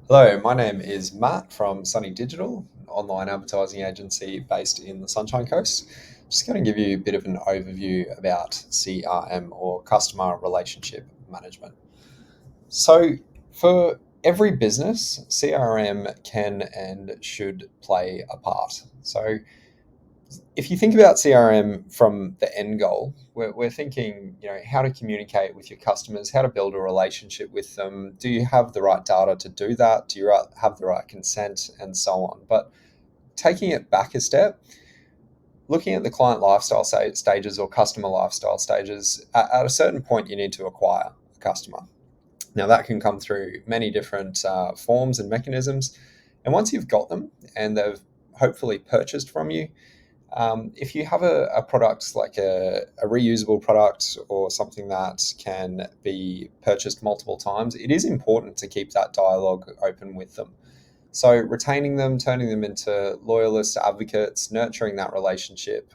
Hello, my name is Matt from Sunny Digital, an online advertising agency based in the Sunshine Coast. Just going to give you a bit of an overview about CRM or customer relationship management. So, for every business, CRM can and should play a part. So, if you think about CRM from the end goal, we're thinking, how to communicate with your customers, how to build a relationship with them. Do you have the right data to do that? Do you have the right consent and so on? But taking it back a step, looking at the client lifestyle stages or customer lifestyle stages, at a certain point, you need to acquire a customer. Now, that can come through many different forms and mechanisms. And once you've got them and they've hopefully purchased from you, if you have a product like a reusable product or something that can be purchased multiple times, it is important to keep that dialogue open with them. So, retaining them, turning them into loyalists, advocates, nurturing that relationship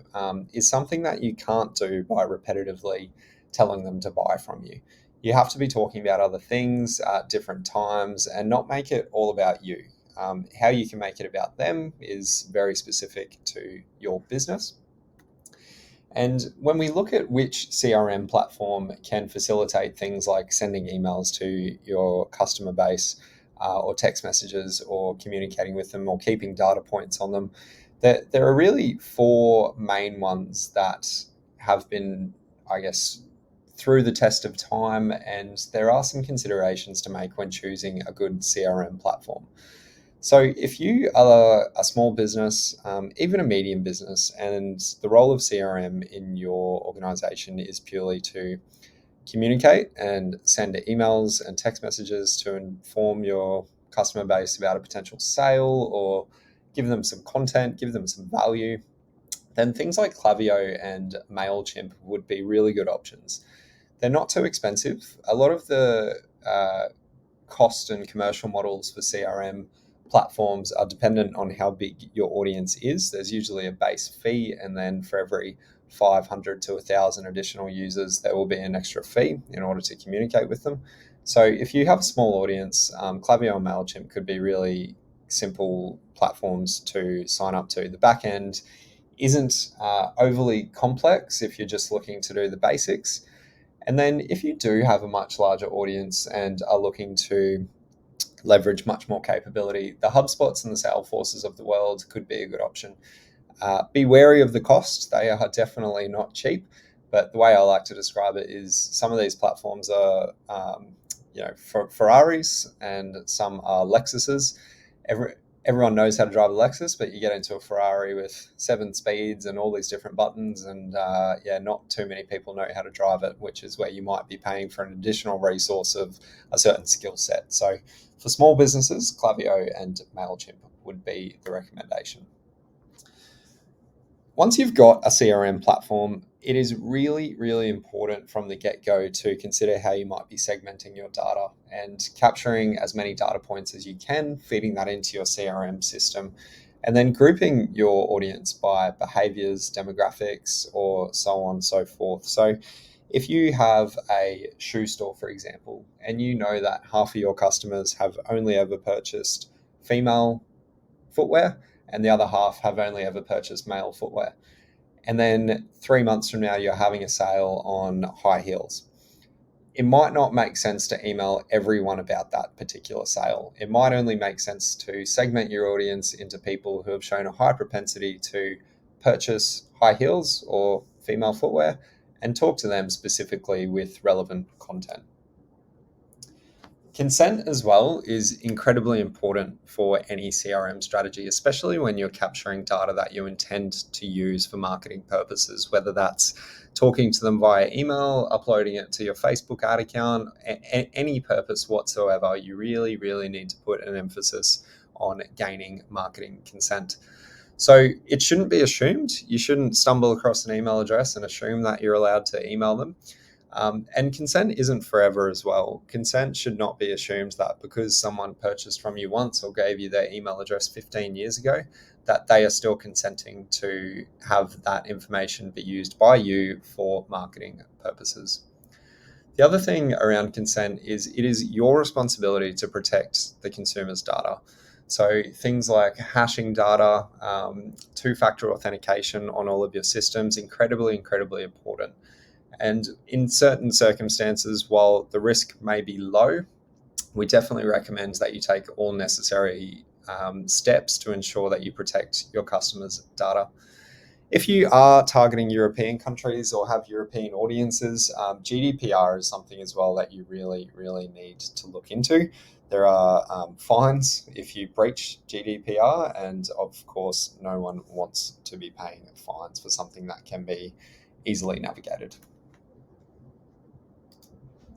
is something that you can't do by repetitively telling them to buy from you. You have to be talking about other things at different times and not make it all about you. How you can make it about them is very specific to your business. And when we look at which CRM platform can facilitate things like sending emails to your customer base, or text messages, or communicating with them, or keeping data points on them, there are really four main ones that have been, I guess, through the test of time, and there are some considerations to make when choosing a good CRM platform. So, if you are a small business, even a medium business, and the role of CRM in your organization is purely to communicate and send emails and text messages to inform your customer base about a potential sale or give them some content, give them some value, then things like Klaviyo and MailChimp would be really good options. They're not too expensive. A lot of the cost and commercial models for CRM platforms are dependent on how big your audience is. There's usually a base fee, and then for every 500 to 1,000 additional users, there will be an extra fee in order to communicate with them. So if you have a small audience, Klaviyo and MailChimp could be really simple platforms to sign up to. The back end isn't overly complex if you're just looking to do the basics. And then if you do have a much larger audience and are looking to leverage much more capability, the HubSpots and the Salesforces of the world could be a good option. Be wary of the cost. They are definitely not cheap. But the way I like to describe it is some of these platforms are, Ferraris and some are Lexuses. Every, Everyone knows how to drive a Lexus, but you get into a Ferrari with 7 speeds and all these different buttons, and not too many people know how to drive it, which is where you might be paying for an additional resource of a certain skill set. So, for small businesses, Klaviyo and MailChimp would be the recommendation. Once you've got a CRM platform, it is really, really important from the get go to consider how you might be segmenting your data and capturing as many data points as you can, feeding that into your CRM system, and then grouping your audience by behaviors, demographics, or so on and so forth. So, if you have a shoe store, for example, and you know that half of your customers have only ever purchased female footwear and the other half have only ever purchased male footwear, and then 3 months from now you're having a sale on high heels, it might not make sense to email everyone about that particular sale. It might only make sense to segment your audience into people who have shown a high propensity to purchase high heels or female footwear and talk to them specifically with relevant content. Consent as well is incredibly important for any CRM strategy, especially when you're capturing data that you intend to use for marketing purposes, whether that's talking to them via email, uploading it to your Facebook ad account, any purpose whatsoever. You really, really need to put an emphasis on gaining marketing consent. So it shouldn't be assumed. You shouldn't stumble across an email address and assume that you're allowed to email them. And consent isn't forever as well. Consent should not be assumed that because someone purchased from you once or gave you their email address 15 years ago, that they are still consenting to have that information be used by you for marketing purposes. The other thing around consent is it is your responsibility to protect the consumer's data. So things like hashing data, two-factor authentication on all of your systems, incredibly, incredibly important. And in certain circumstances, while the risk may be low, we definitely recommend that you take all necessary steps to ensure that you protect your customers' data. If you are targeting European countries or have European audiences, GDPR is something as well that you really, really need to look into. There are fines if you breach GDPR, and of course, no one wants to be paying fines for something that can be easily navigated.